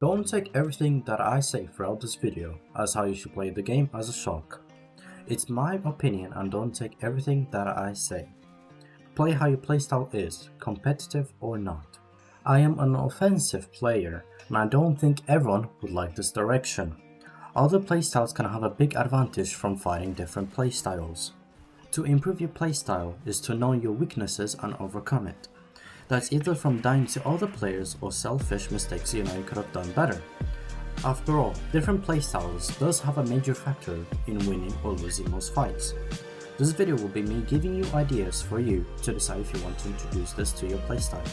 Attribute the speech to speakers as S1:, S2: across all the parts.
S1: Don't take everything that I say throughout this video as how you should play the game as a shock. It's my opinion and don't take everything that I say. Play how your playstyle is, competitive or not. I am an offensive player and I don't think everyone would like this direction. Other playstyles can have a big advantage from fighting different playstyles. To improve your playstyle is to know your weaknesses and overcome it. That's either from dying to other players or selfish mistakes you know you could have done better. After all, different playstyles does have a major factor in winning or losing most fights. This video will be me giving you ideas for you to decide if you want to introduce this to your playstyle.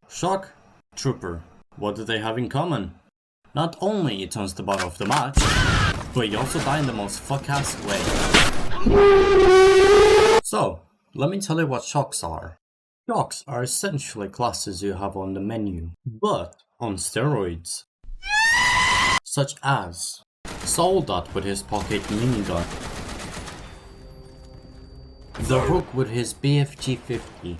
S1: Shock, Trooper, what do they have in common? Not only it turns the bottom of the match, but you also die in the most fuck-ass way. So, let me tell you what shocks are. Shocks are essentially classes you have on the menu, but on steroids. Such as Ocelot with his pocket minigun, the Hook with his BFG 50,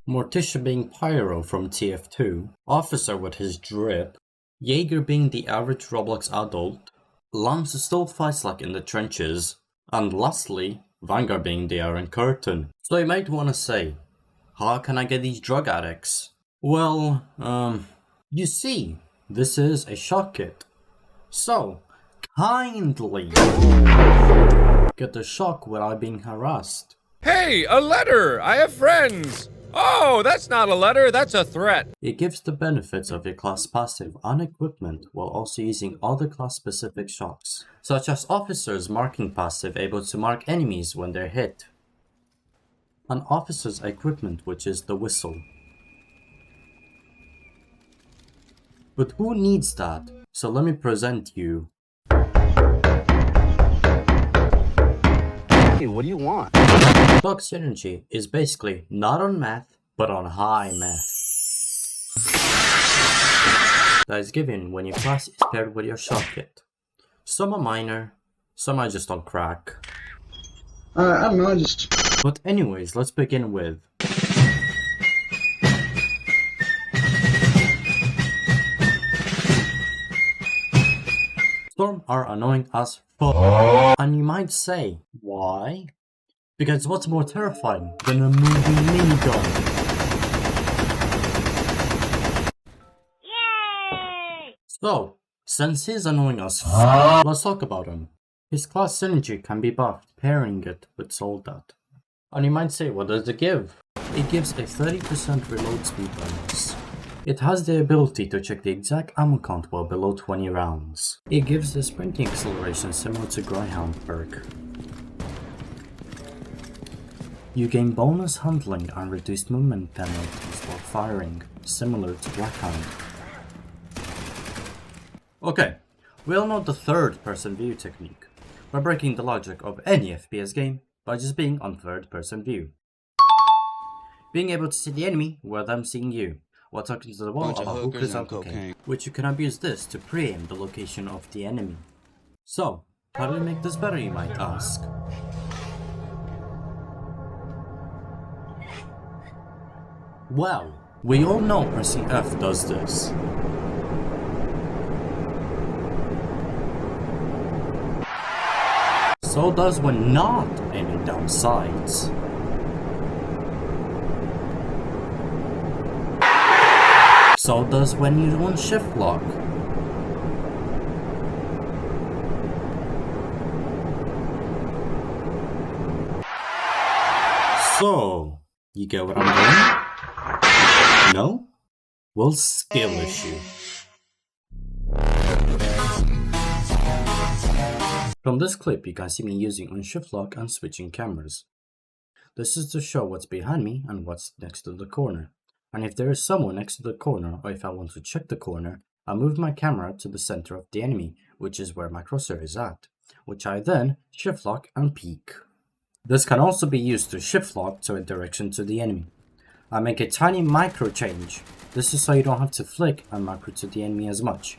S1: Morticia being Pyro from TF2, Officer with his drip, Jaeger being the average Roblox adult, Lance still fights like in the trenches, and lastly, Vanguard being the Iron Curtain. So you might wanna say, how can I get these drug addicts? Well, you see, this is a shock kit. So, kindly get the shock without being harassed.
S2: Hey, a letter! I have friends! Oh, that's not a letter, that's a threat!
S1: It gives the benefits of your class passive and equipment while also using other class specific shocks, such as Officer's marking passive able to mark enemies when they're hit, and Officer's equipment which is the whistle. But who needs that? So let me present you.
S3: Hey, what do you want?
S1: Shock synergy is basically not on math, but on high math. That is given when your class is paired with your shock kit. Some are minor, some are just on crack.
S3: I don't know,
S1: But anyways, let's begin with Storm are annoying as fuck. And you might say, why? Because what's more terrifying than a moving minigun?
S4: Yay!
S1: So, since he's annoying as fuck, let's talk about him. His class synergy can be buffed, pairing it with Ocelot. And you might say, what does it give? It gives a 30% reload speed bonus. It has the ability to check the exact ammo count while below 20 rounds. It gives the sprinting acceleration similar to Greyhound perk. You gain bonus handling and reduced movement penalties while firing, similar to Blackhound. Okay, we all know the third-person view technique. By breaking the logic of any FPS game by just being on third-person view. Being able to see the enemy while them seeing you, while talking to the wall about hookers and cocaine, which you can abuse this to preempt the location of the enemy. So, how do we make this better, you might ask? Well, we all know pressing F does this. So does when not aiming down sights. So does when you don't shift lock. So, you get what I'm doing? No? Well, skill issue. From this clip, you can see me using on shift lock and switching cameras. This is to show what's behind me and what's next to the corner. And if there is someone next to the corner, or if I want to check the corner, I move my camera to the center of the enemy, which is where my crosshair is at, which I then shift lock and peek. This can also be used to shift lock to a direction to the enemy. I make a tiny micro change. This is so you don't have to flick and macro to the enemy as much,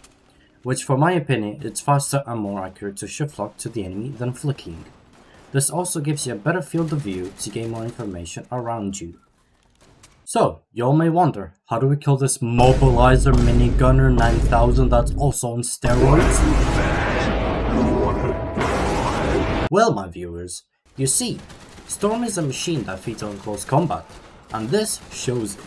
S1: which for my opinion it's faster and more accurate to shift lock to the enemy than flicking. This also gives you a better field of view to gain more information around you. So, you all may wonder, how do we kill this mobilizer minigunner 9000 that's also on steroids? Well, my viewers, you see, Storm is a machine that feeds on close combat, and this shows it.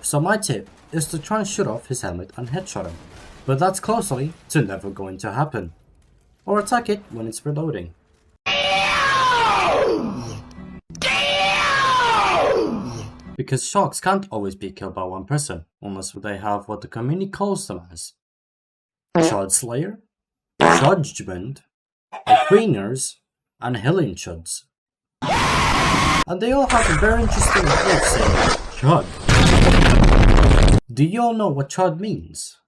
S1: So my tip is to try and shoot off his helmet and headshot him, but that's closely to never going to happen. Or attack it when it's reloading. Because sharks can't always be killed by one person, unless they have what the community calls them as Chud Slayer, Judgment, Queeners, and Healing Chuds. And they all have a very interesting way of saying Chud. Do you all know what Chud means?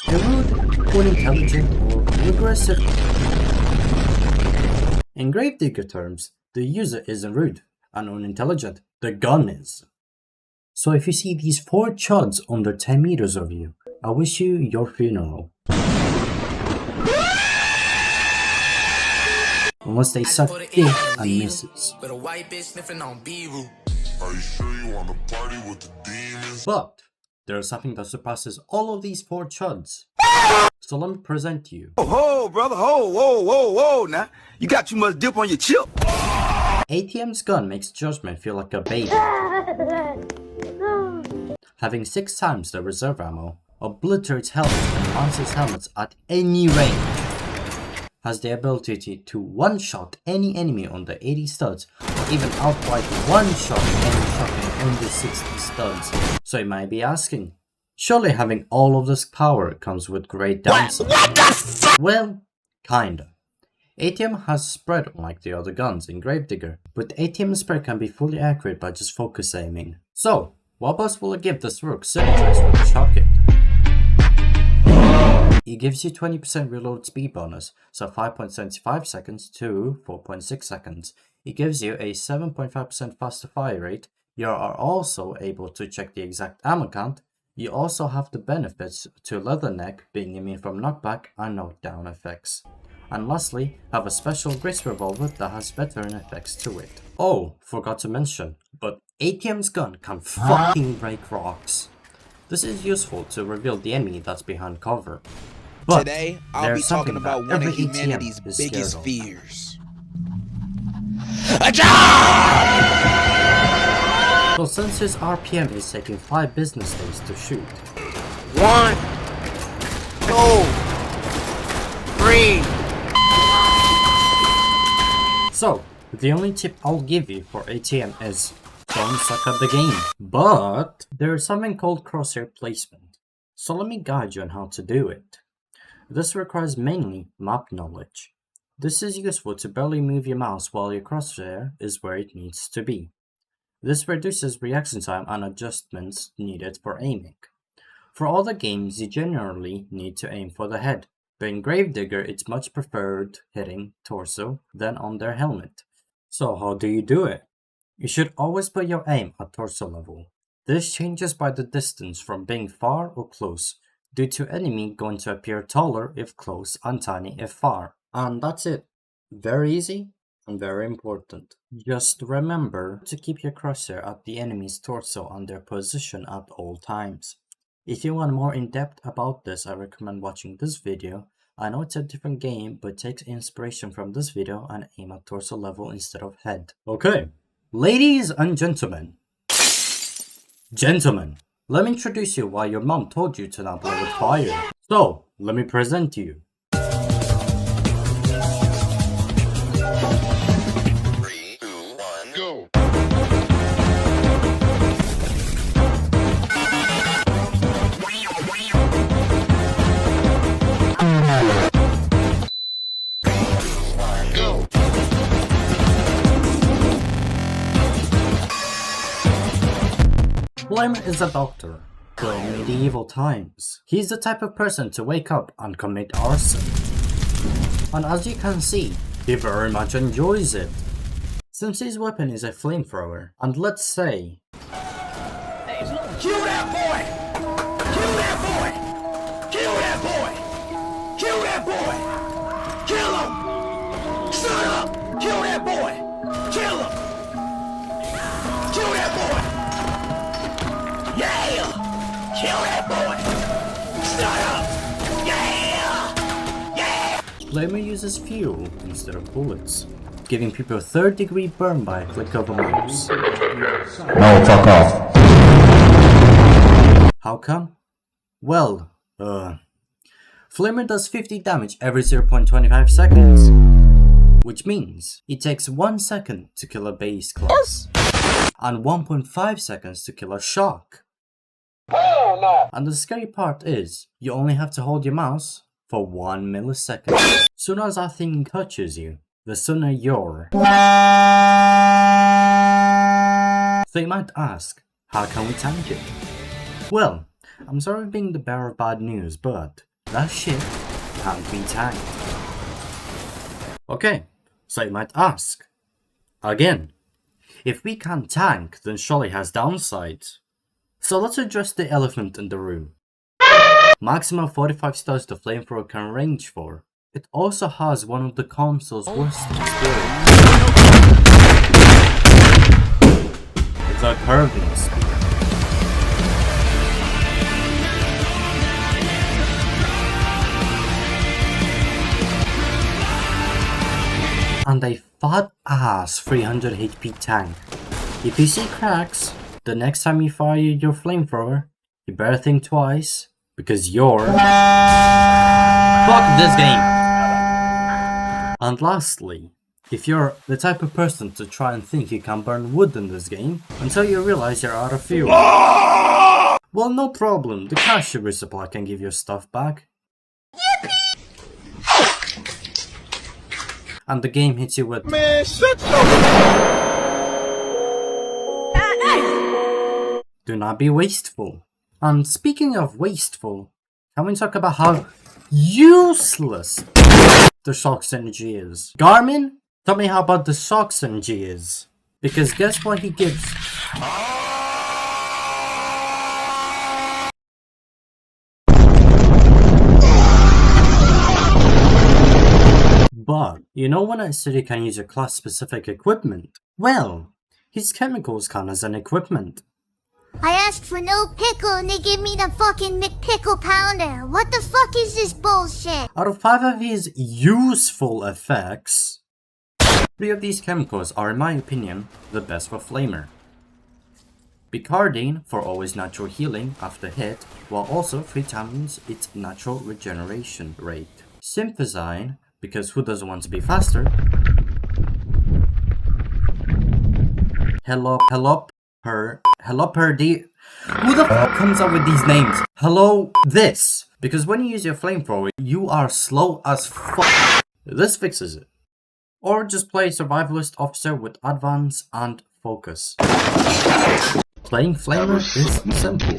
S1: A rude, unintelligent, or regressive. In gravedigger terms, the user isn't rude and unintelligent, the gun is. So if you see these 4 chuds under 10 meters of you, I wish you your funeral. Unless they suck dick and misses. But there's something that surpasses all of these 4 chuds. So let me present you.
S4: Oh, brother, whoa, now. You got too much dip on your chip.
S1: ATM's gun makes Judgment feel like a baby. Having 6 times the reserve ammo, obliterates helmets and launches helmets at any range. Has the ability to one-shot any enemy on the 80 studs, or even outright one-shot any shotgun on the 60 studs. So you might be asking, surely having all of this power comes with great downside? What the fuck? Well, kinda. ATM has spread unlike the other guns in Gravedigger, but ATM spread can be fully accurate by just focus aiming. So, what buffs will I give this rook synergize with the shotgun? It gives you 20% reload speed bonus, so 5.75 seconds to 4.6 seconds. It gives you a 7.5% faster fire rate. You are also able to check the exact ammo count. You also have the benefits to Leatherneck being immune from knockback and knockdown effects. And lastly, have a special Grace revolver that has veteran effects to it. Oh, forgot to mention, but ATM's gun can fucking break rocks. This is useful to reveal the enemy that's behind cover. But
S4: today, I'll be talking about one of humanity's biggest fears.
S1: So since his RPM is taking 5 business days to shoot.
S4: 1, 2, 3.
S1: So, the only tip I'll give you for ATM is don't suck at the game. But there is something called crosshair placement. So let me guide you on how to do it. This requires mainly map knowledge. This is useful to barely move your mouse while your crosshair is where it needs to be. This reduces reaction time and adjustments needed for aiming. For other games, you generally need to aim for the head, but in Gravedigger it's much preferred hitting torso than on their helmet. So how do you do it? You should always put your aim at torso level. This changes by the distance from being far or close, due to enemy going to appear taller if close and tiny if far. And that's it. Very easy and very important. Just remember to keep your crosshair at the enemy's torso and their position at all times. If you want more in depth about this, I recommend watching this video. I know it's a different game, but takes inspiration from this video and aim at torso level instead of head. Okay, ladies and gentlemen. Let me introduce you why your mom told you to not play with fire. So, let me present you. Flamer is a doctor, but in medieval times, he's the type of person to wake up and commit arson. And as you can see, he very much enjoys it. Since his weapon is a flamethrower, and let's say...
S4: Kill that boy! Kill that boy! Kill that boy! Kill that boy! Kill him! Shut up! Kill that boy! Kill him! Kill that boy! Yeah! Kill that boy! Shut up! Yeah! Yeah!
S1: Flamer uses fuel instead of bullets, giving people a 3rd-degree burn by a click of a mouse.
S5: No, fuck off.
S1: How come? Well, Flamer does 50 damage every 0.25 seconds, which means it takes 1 second to kill a base class, and 1.5 seconds to kill a shock.
S4: Hell no!
S1: And the scary part is, you only have to hold your mouse for 1 millisecond. Soon as that thing touches you, the sooner you're... So you might ask, how can we tank it? Well, I'm sorry being the bearer of bad news, but that shit can't be tanked. Okay, so you might ask, again, if we can't tank, then surely has downsides. So let's address the elephant in the room. Maximum 45 stars the flamethrower can range for. It also has one of the console's worst experience. The curving speed. And a fat ass 300 HP tank. If you see cracks, the next time you fire your flamethrower, you better think twice, because you're... Fuck this game! And lastly, if you're the type of person to try and think you can burn wood in this game, until you realize you're out of fuel. Well, no problem, the cash resupply can give your stuff back. And the game hits you with...
S4: Man, shut
S1: Do not be wasteful. And speaking of wasteful, can we talk about how useless the shock synergy is? Garmin, tell me how about the shock synergy is. Because guess what he gives? But, you know when I said you can use your class specific equipment? Well, his chemicals count as an equipment.
S6: I asked for no pickle and they give me the fucking McPickle pounder. What the fuck is this bullshit?
S1: Out of 5 of his useful effects, 3 of these chemicals are, in my opinion, the best for Flamer. Bicardine for always natural healing after hit, while also 3 times its natural regeneration rate. Synthesine, because who doesn't want to be faster? Hello Perdi. Who the fuck comes up with these names? Hello this. Because when you use your flamethrower, you are slow as fuck. This fixes it. Or just play Survivalist Officer with Advance and Focus. Playing Flamer is simple.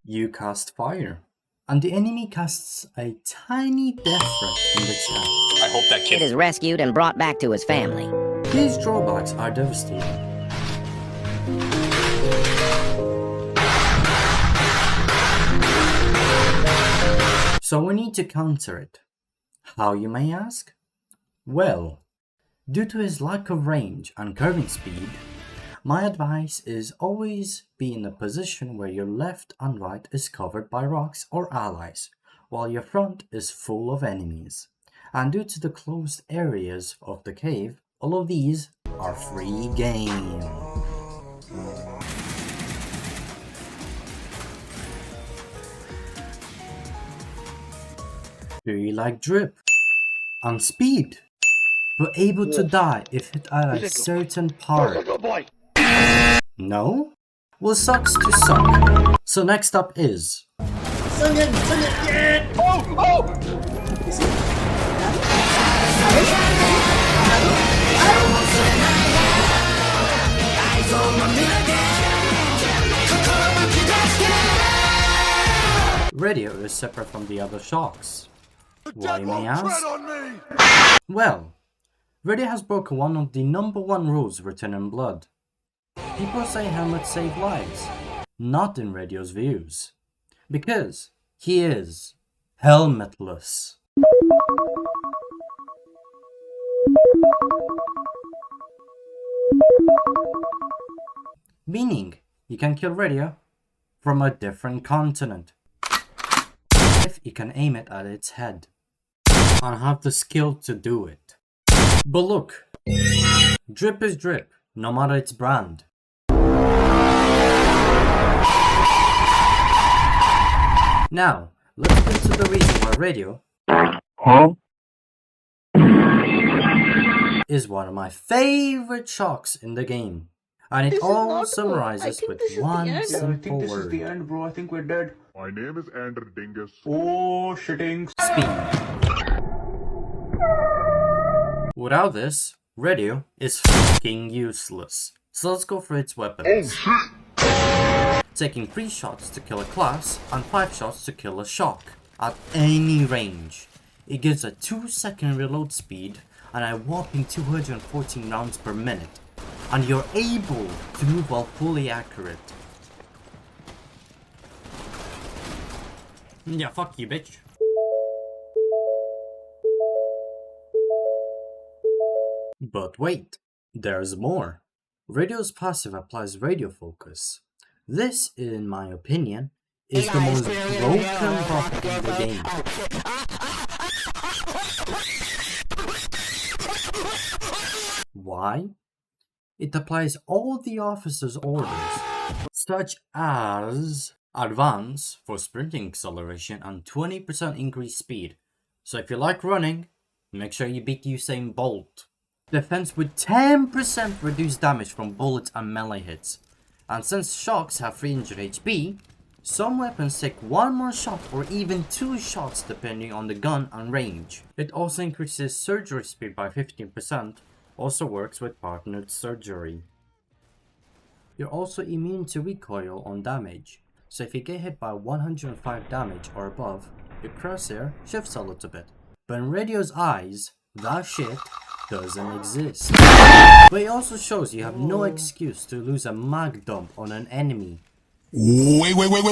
S1: You cast Fire. And the enemy casts a tiny death threat in the chat.
S2: I hope that
S7: Kid is rescued and brought back to his family.
S1: These drawbacks are devastating. So we need to counter it. How, you may ask? Well, due to his lack of range and curving speed, my advice is always be in a position where your left and right is covered by rocks or allies, while your front is full of enemies. And due to the closed areas of the cave, all of these are free game. Do you like drip? And speed? But able to die if hit at a certain part. No? Well, sucks to suck. So next up is... Radio is separate from the other shocks. Why, you may ask? Well, radio has broken one of the #1 rules written in blood. People say helmets save lives, not in radio's views, because he is helmetless. Meaning, you can kill radio from a different continent if you can aim it at its head and have the skill to do it. But look, drip is drip, no matter its brand. Now, let's get to the reason why radio is one of my favorite shocks in the game. And it all summarizes with one simple word.
S8: This is the end, bro. I think we're dead.
S9: My name is Andrew Dingus.
S8: Oh, shitting.
S1: Speed. Without this, radio is fucking useless. So let's go for its weapons. Taking 3 shots to kill a class and 5 shots to kill a shock at any range. It gives a 2-second reload speed and a whopping 214 rounds per minute. And you're able to move while fully accurate. Yeah, fuck you, bitch. But wait, there's more. Radio's passive applies radio focus. This, in my opinion, is the most broken buff in the game. Why? It applies all the officer's orders, such as advance for sprinting acceleration and 20% increased speed. So if you like running, make sure you beat Usain Bolt. Defense with 10% reduced damage from bullets and melee hits. And since shocks have 300 HP, some weapons take 1 more shot or even 2 shots depending on the gun and range. It also increases surgery speed by 15%. Also works with partnered surgery. You're also immune to recoil on damage, so if you get hit by 105 damage or above, your crosshair shifts a little bit. But in radio's eyes, that shit doesn't exist. But it also shows you have no excuse to lose a mag dump on an enemy.
S5: Wait. What the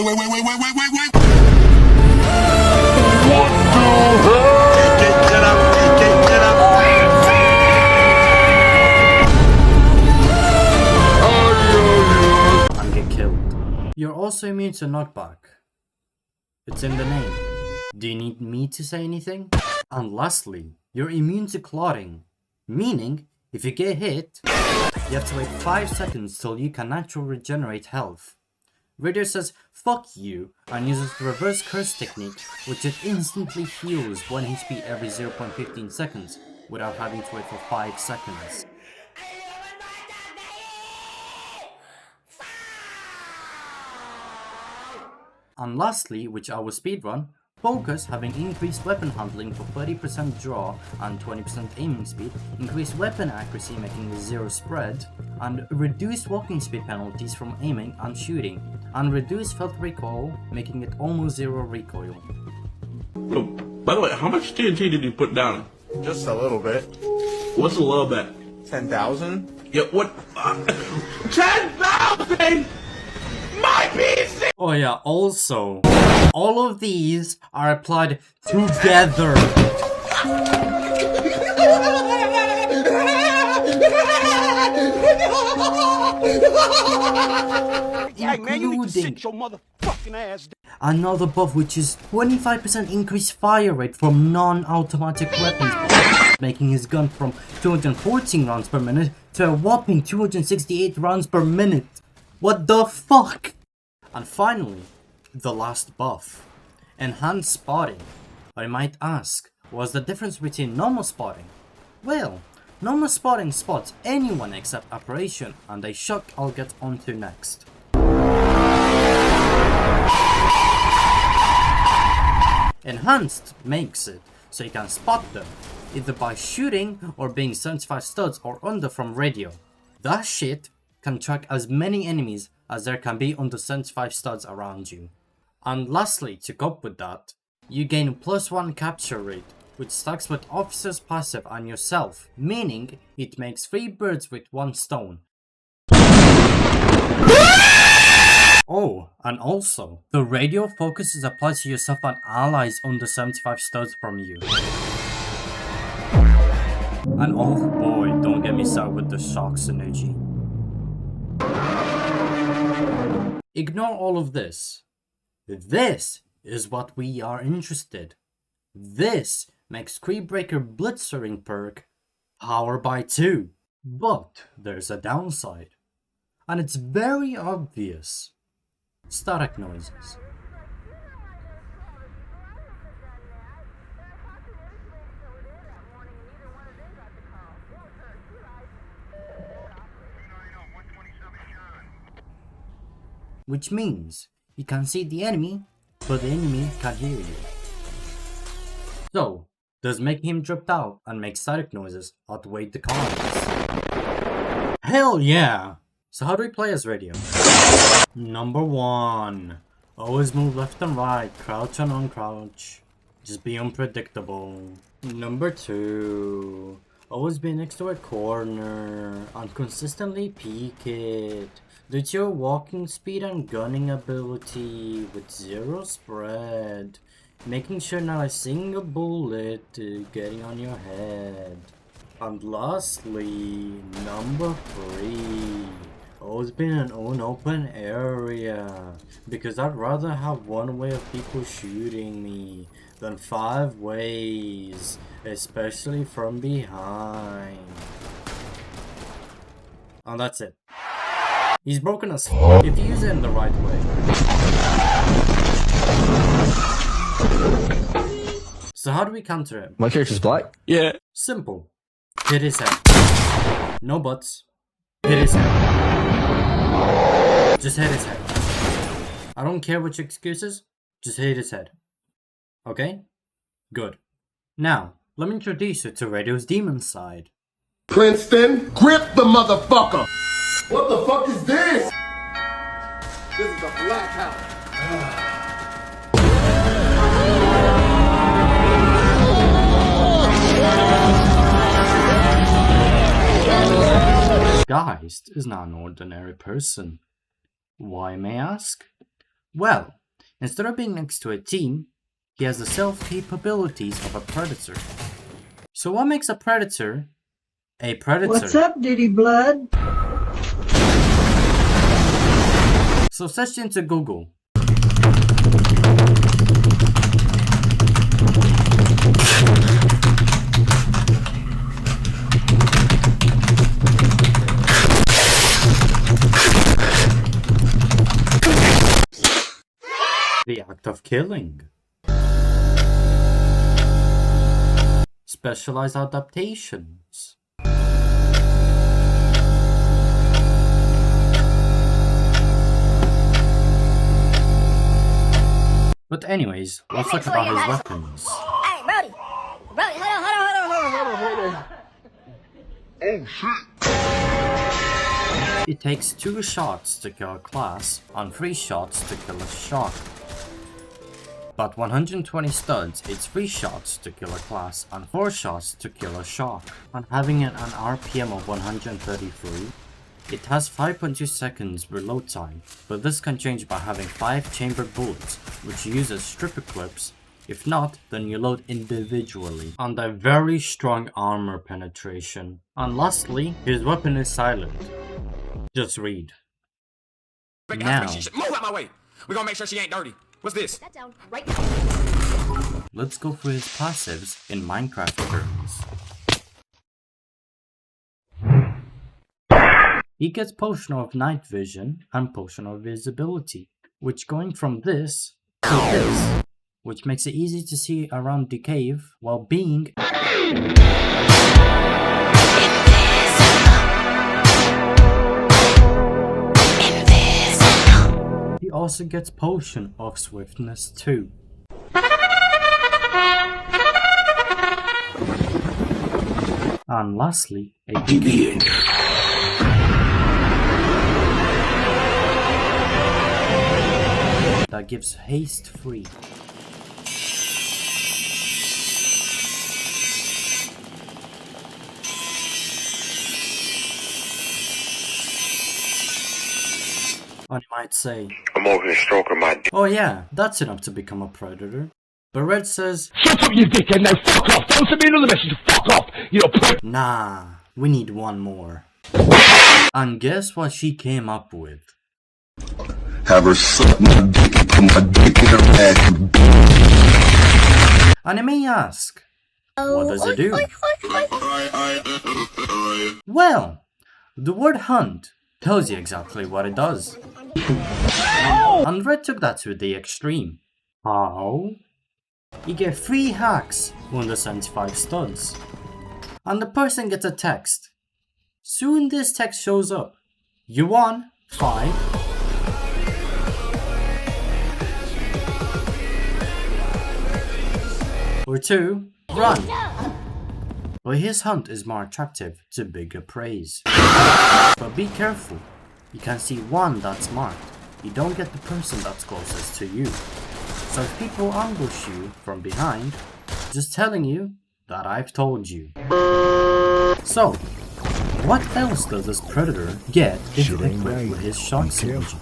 S1: You're also immune to knockback. It's in the name. Do you need me to say anything? And lastly, you're immune to clotting. Meaning, if you get hit, you have to wait 5 seconds till you can naturally regenerate health. Radio says fuck you and uses the reverse curse technique, which it instantly heals 1 HP every 0.15 seconds without having to wait for 5 seconds. And lastly, which I will speedrun, focus having increased weapon handling for 30% draw and 20% aiming speed, increased weapon accuracy making 0 spread, and reduced walking speed penalties from aiming and shooting, and reduced felt recoil making it almost 0 recoil.
S10: Oh, by the way, how much TNT did you put down?
S8: Just a little bit.
S10: What's a little bit?
S8: 10,000?
S10: Yeah, what? 10,000! My PC!
S1: Oh yeah, also, all of these are applied together. Including another buff which is 25% increased fire rate from non-automatic weapons, making his gun from 214 rounds per minute to a whopping 268 rounds per minute. What the fuck? And finally, the last buff, enhanced spotting. I might ask, what's the difference between normal spotting? Well, normal spotting spots anyone except apparition, and a shock I'll get onto next. Enhanced makes it so you can spot them, either by shooting or being 75 studs or under from radio. That shit can track as many enemies as there can be under 75 studs around you. And lastly, to cope with that, you gain +1 capture rate, which stacks with officer's passive and yourself, meaning it makes 3 birds with 1 stone. Oh, and also, the radio focus is applied to yourself and allies under 75 studs from you. And oh boy, don't get me started with the shock synergy. Ignore all of this. This is what we are interested. This makes Creepbreaker Blitzering perk power by 2. But there's a downside. And it's very obvious. Static noises. Which means you can see the enemy, but the enemy can't hear you. So, does making him drift out and make static noises outweigh the cons? Hell yeah! So how do we play as radio? Number 1. Always move left and right, crouch and uncrouch. Just be unpredictable. Number 2. Always be next to a corner and consistently peek it. Due to your walking speed and gunning ability with 0 spread. Making sure not a single bullet getting on your head. And lastly, number 3. Always be in an unopen area. Because I'd rather have one way of people shooting me than 5 ways. Especially from behind. And that's it. He's broken as f if you use it in the right way. So how do we counter him?
S11: My character's black?
S2: Yeah.
S1: Simple. Hit his head. No buts. Hit his head. Just hit his head. I don't care which excuses. Just hit his head. Okay? Good. Now, let me introduce you to Radio's demon side.
S5: Princeton, grip the motherfucker! What the fuck is this? This is a black house.
S1: Geist is not an ordinary person. Why, may I ask? Well, instead of being next to a team, he has the self-capabilities of a predator. So what makes a predator a predator?
S12: What's up, Diddy Blood?
S1: So search into Google. The act of killing. Specialized adaptations. But anyways, let's talk about his weapons.
S6: Hey, Brody! Brody, hold on.
S5: Oh shit!
S1: It takes 2 shots to kill a class and 3 shots to kill a shark. But 120 studs, it's 3 shots to kill a class and 4 shots to kill a shark. And having an RPM of 133, it has 5.2 seconds reload time, but this can change by having 5 chambered bullets, which uses stripper clips. If not, then you load individually. And a very strong armor penetration. And lastly, his weapon is silent. Just read. Now,
S4: Move out my way. We're gonna make sure she ain't dirty. What's this?
S6: That down right
S1: let's go through his passives in Minecraft terms. He gets Potion of Night Vision and Potion of Visibility, which going from this to this, which makes it easy to see around the cave while being He also gets Potion of Swiftness too. And lastly, a that gives haste free. And you might say,
S5: I'm over here stroking my dick.
S1: oh yeah, that's enough to become a predator. But Red says,
S4: Shut up, you dickhead, now fuck off! Don't send me another message, fuck off! You know, prick!
S1: nah, we need one more. And guess what she came up with?
S5: Have her suck my dick and put my dick in her ass.
S1: And you may ask, what does it do? Well, the word hunt tells you exactly what it does. And Red took that to the extreme. How? You get 3 hacks under 75 studs. And the person gets a text. Soon this text shows up. You won 5. Or 2, run. But his hunt is more attractive to bigger praise. But be careful, you can see one that's marked. You don't get the person that's closest to you. So if people ambush you from behind, just telling you that I've told you. So, what else does this predator get if equipped with his shot signature?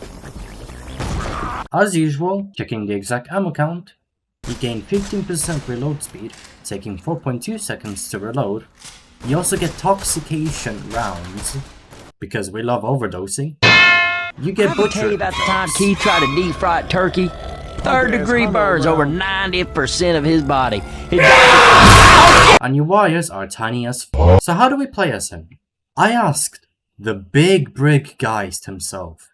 S1: As usual, checking the exact ammo count, you gain 15% reload speed, taking 4.2 seconds to reload. You also get toxication rounds, because we love overdosing. You get butchered.
S11: Tell you about the time Keith tried to deep fry turkey. 3rd degree burns over 90% of his body.
S1: And your wires are tiny as fuck. So how do we play as him? I asked the big brick Geist himself,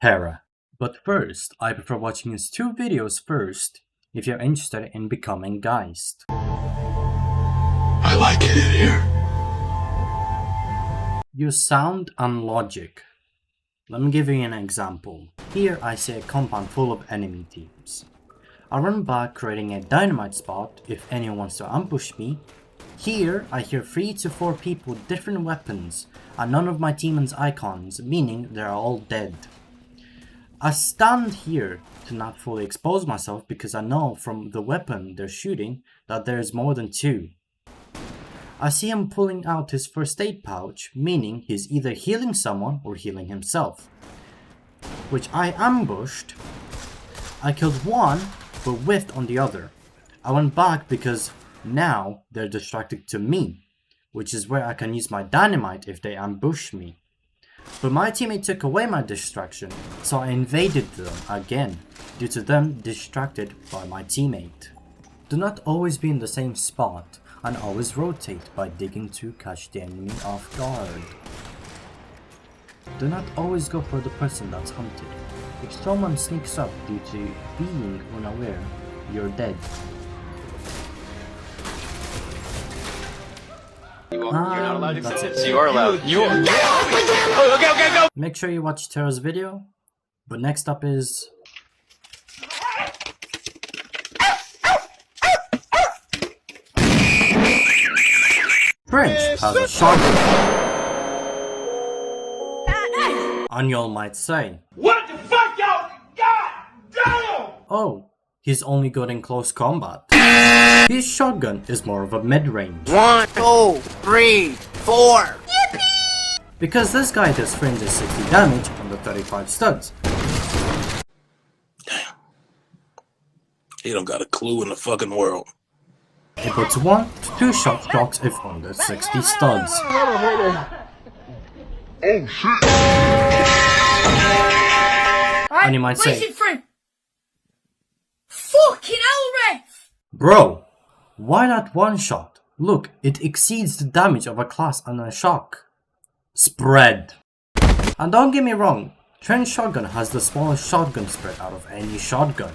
S1: Terra. But first, I prefer watching his 2 videos first if you're interested in becoming Geist.
S5: I like it in here.
S1: Your sound and logic. Let me give you an example. Here I see a compound full of enemy teams. I run back creating a dynamite spot if anyone wants to ambush me. Here I hear 3 to 4 people with different weapons and none of my teammates' icons, meaning they're all dead. I stand here to not fully expose myself because I know from the weapon they're shooting that there's more than 2. I see him pulling out his first aid pouch, meaning he's either healing someone or healing himself. Which I ambushed. I killed one, but whiffed on the other. I went back because now they're distracted to me, which is where I can use my dynamite if they ambush me. But my teammate took away my distraction, so I invaded them again, due to them distracted by my teammate. Do not always be in the same spot, and always rotate by digging to catch the enemy off guard. Do not always go for the person that's hunted. If someone sneaks up due to being unaware, you're dead.
S12: You're not allowed to
S1: that's it.
S12: So you are allowed. You are. Go!
S1: Make sure you watch Terra's video, but next up is... French has a shotgun. And y'all might say,
S4: What the fuck, y'all? God damn!
S1: oh, he's only good in close combat. His shotgun is more of a mid-range.
S11: 1, 2, 3, 4.
S1: Because this guy does 360 damage on the 35 studs.
S10: Damn. He don't got a clue in the fucking world.
S1: It puts 1 to 2 shots if under 60 studs.
S9: Oh shit!
S1: And you might say,
S6: Fucking hell, Ref!
S1: bro, why not 1 shot? Look, it exceeds the damage of a class and a shock. Spread. And don't get me wrong, Trent's shotgun has the smallest shotgun spread out of any shotgun.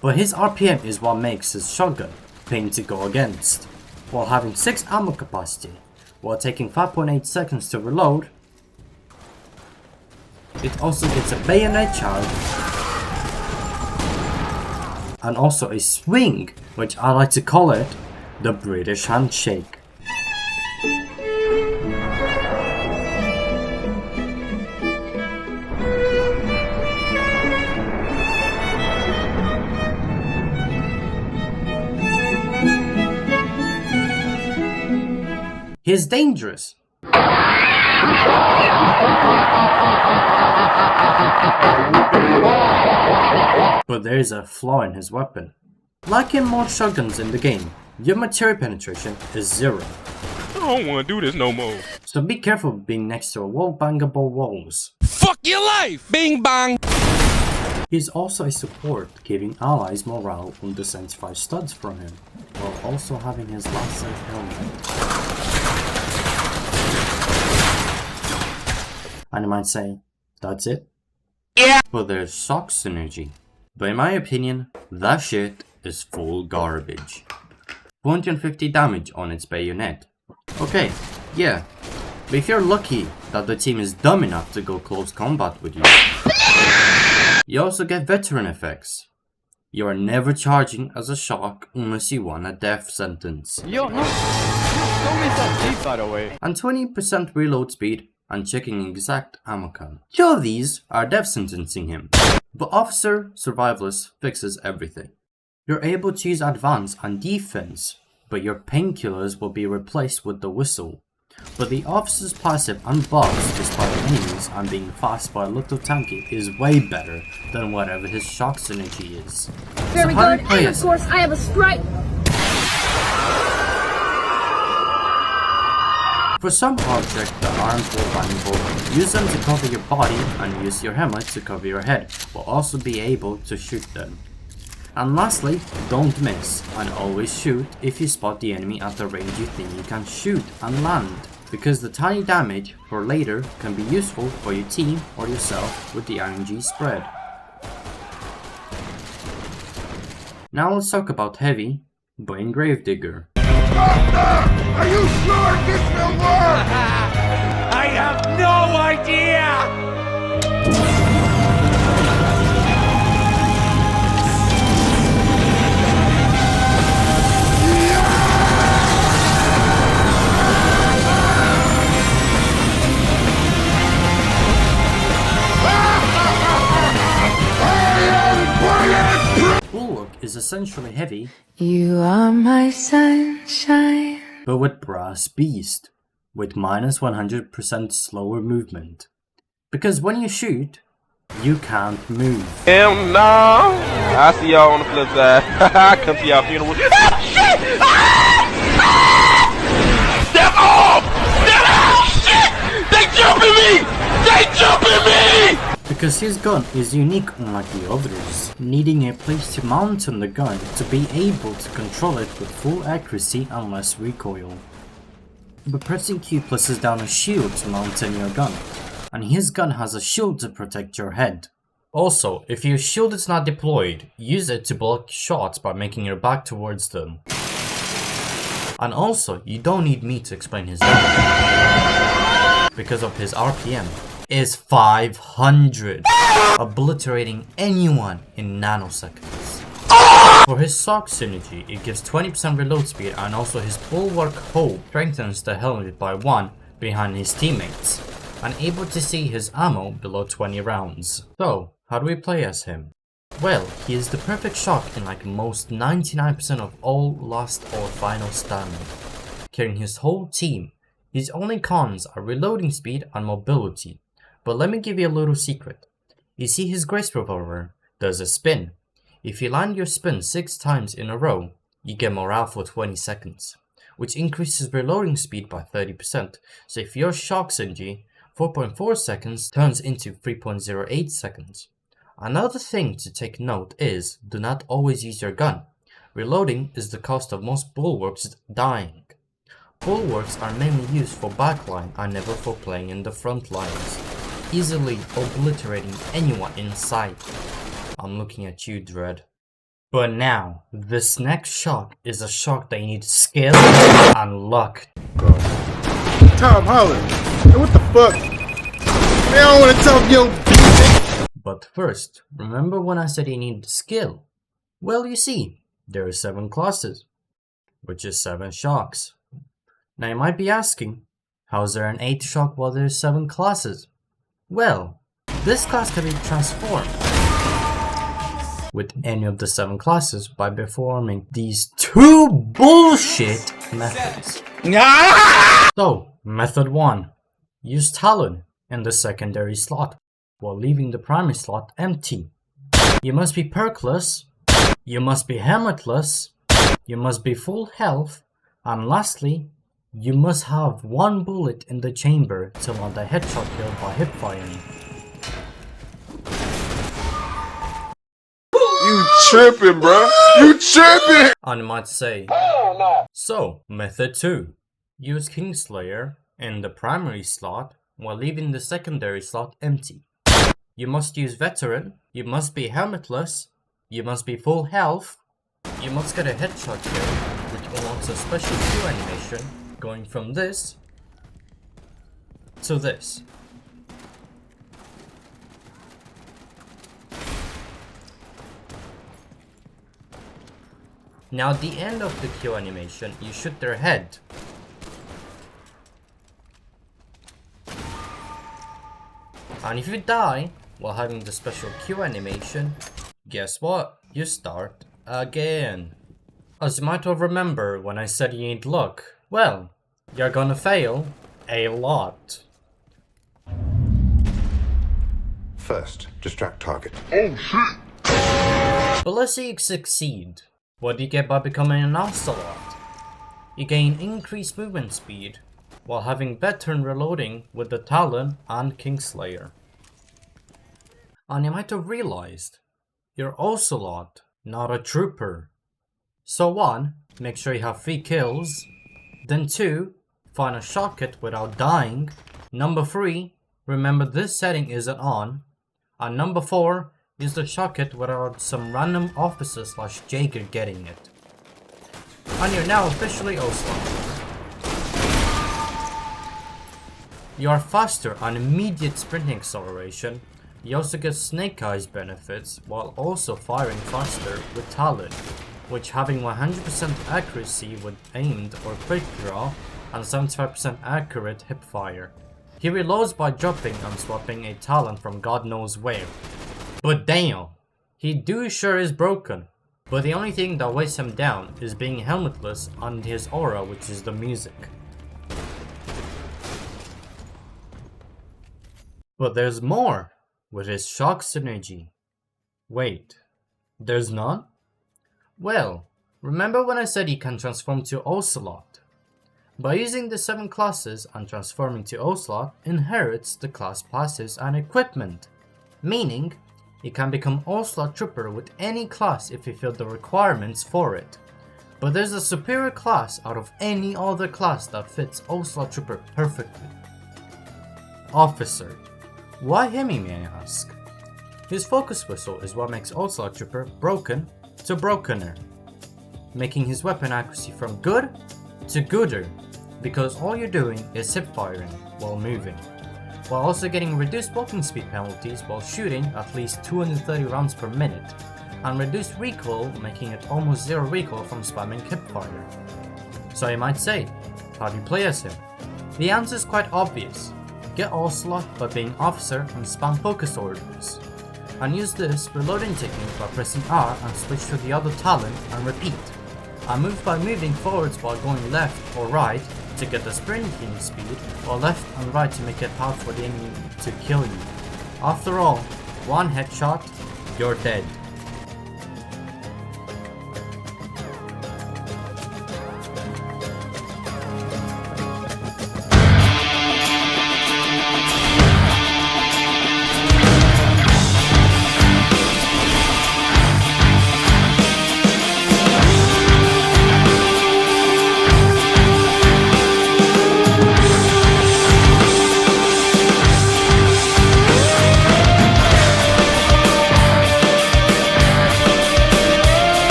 S1: But his RPM is what makes his shotgun pain to go against. While having 6 ammo capacity, while taking 5.8 seconds to reload, it also gets a bayonet charge and also a swing, which I like to call it the British handshake. He's dangerous. But there is a flaw in his weapon. Like in most shotguns in the game, your material penetration is 0.
S2: I don't want to do this no more.
S1: So be careful being next to a wall-bangable walls.
S2: Fuck your life! Bing bang!
S1: He's also a support, giving allies morale on the 75 studs from him, while also having his last safe helmet. And you might say, that's it? Yeah! Well, there's shock synergy. But in my opinion, that shit is full garbage. 250 damage on its bayonet. Okay, yeah. But if you're lucky that the team is dumb enough to go close combat with you, you also get veteran effects. You are never charging as a shock unless you want a death sentence.
S12: Yo, no. Don't miss that deep, by the way.
S1: And 20% reload speed and checking exact ammo count. Two of these are death sentencing him. But Officer Survivalist fixes everything. You're able to use advance and defense, but your painkillers will be replaced with the whistle. But the officer's passive and buffs despite enemies and being fast by a little tanky is way better than whatever his shock synergy is.
S13: Very good, and of course I have a strike.
S1: For some objects that aren't wall-bangable, use them to cover your body and use your helmet to cover your head, but also be able to shoot them. And lastly, don't miss, and always shoot if you spot the enemy at the range you think you can shoot and land, because the tiny damage for later can be useful for your team or yourself with the RNG spread. Now let's talk about heavy, but in Gravedigger.
S5: Are you sure this will work?
S12: I have no idea!
S1: Bulwark is essentially heavy.
S13: You are my sunshine.
S1: But with Brass Beast, with minus 100% slower movement. Because when you shoot, you can't move.
S12: Hell no! I see y'all on the flip side. Come to y'all funeral. Shit! Step off! Step off! Shit! They jumping me! They jumping me!
S1: Because his gun is unique unlike the others, needing a place to mount on the gun to be able to control it with full accuracy and less recoil. But pressing Q places down a shield to mount on your gun, and his gun has a shield to protect your head. Also, if your shield is not deployed, use it to block shots by making your back towards them. And also, you don't need me to explain his damage, because of his RPM is 500, obliterating anyone in nanoseconds. For his shock synergy, it gives 20% reload speed, and also his Bulwark Hope strengthens the helmet by 1 behind his teammates, and able to see his ammo below 20 rounds. So, how do we play as him? Well, he is the perfect shock in like most 99% of all last or final stand, carrying his whole team. His only cons are reloading speed and mobility. But let me give you a little secret. You see his Grace revolver does a spin. If you land your spin 6 times in a row, you get morale for 20 seconds, which increases reloading speed by 30%. So if your shock synergy 4.4 seconds turns into 3.08 seconds. Another thing to take note is, do not always use your gun. Reloading is the cost of most bulwarks dying. Bulwarks are mainly used for backline and never for playing in the front lines, easily obliterating anyone in sight. I'm looking at you, Dread. But now, this next shock is a shock that you need skill and luck.
S5: Tom Holland, hey, what the fuck? Man, I don't want to talk yo.
S1: But first, remember when I said you need skill? Well, you see, there are 7 classes, which is 7 shocks. Now you might be asking, how is there an 8th shock while there's 7 classes? Well, this class can be transformed with any of the 7 classes by performing these 2 bullshit methods. So, method 1. Use Talon in the secondary slot while leaving the primary slot empty. You must be perkless, you must be helmetless, you must be full health, and lastly, you must have 1 bullet in the chamber to land a headshot kill by hip firing.
S5: You tripping, bruh. You tripping!
S1: And you might say, so, method 2. Use Kingslayer in the primary slot while leaving the secondary slot empty. You must use Veteran, you must be helmetless, you must be full health, you must get a headshot kill, which unlocks a special Q animation going from this to this. Now at the end of the Q animation, you shoot their head. And if you die while having the special Q animation, guess what? You start again. As you might well remember when I said you need luck, well, you're gonna fail a lot.
S14: First, distract target.
S5: Oh shit!
S1: But let's say you succeed. What do you get by becoming an Ocelot? You gain increased movement speed, while having better reloading with the Talon and Kingslayer. And you might have realized, you're Ocelot, not a trooper. So 1, make sure you have 3 kills. Then 2, find a shotgun without dying. Number 3, remember this setting isn't on. And number 4, use the shotgun without some random officer / Jaeger getting it. And you're now officially Ocelot. You are faster on immediate sprinting acceleration. You also get Snake Eyes benefits while also firing faster with Talon, which having 100% accuracy with aimed or quick draw and 75% accurate hip fire. He reloads by dropping and swapping a Talon from God knows where. But damn, he do sure is broken. But the only thing that weighs him down is being helmetless and his aura, which is the music. But there's more with his shock synergy. Wait, there's none? Well, remember when I said he can transform to Ocelot? By using the 7 classes and transforming to Ocelot inherits the class passives and equipment, meaning he can become Ocelot Trooper with any class if he filled the requirements for it. But there's a superior class out of any other class that fits Ocelot Trooper perfectly. Officer. Why him, you may ask? His focus whistle is what makes Ocelot Trooper broken to brokener, making his weapon accuracy from good to gooder, because all you're doing is hip firing while moving, while also getting reduced walking speed penalties while shooting at least 230 rounds per minute, and reduced recoil, making it almost 0 recoil from spamming hip fire. So you might say, how do you play as him? The answer is quite obvious. Get Ocelot by being officer and spam focus orders, and use this reloading technique by pressing R and switch to the other Talon and repeat, and move by moving forwards while going left or right to get the sprinting speed, or left and right to make it hard for the enemy to kill you. After all, 1 headshot, you're dead.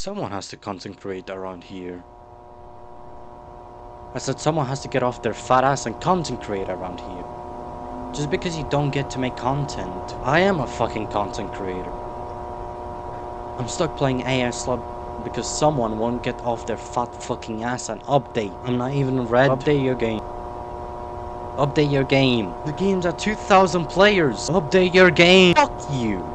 S15: Someone has to concentrate around here. I said someone has to get off their fat ass and concentrate around here. Just because you don't get to make content. I am a fucking content creator. I'm stuck playing Ocelot because someone won't get off their fat fucking ass and update. I'm not even ready. Update your game. Update your game. The game's at 2,000 players. Update your game. Fuck you.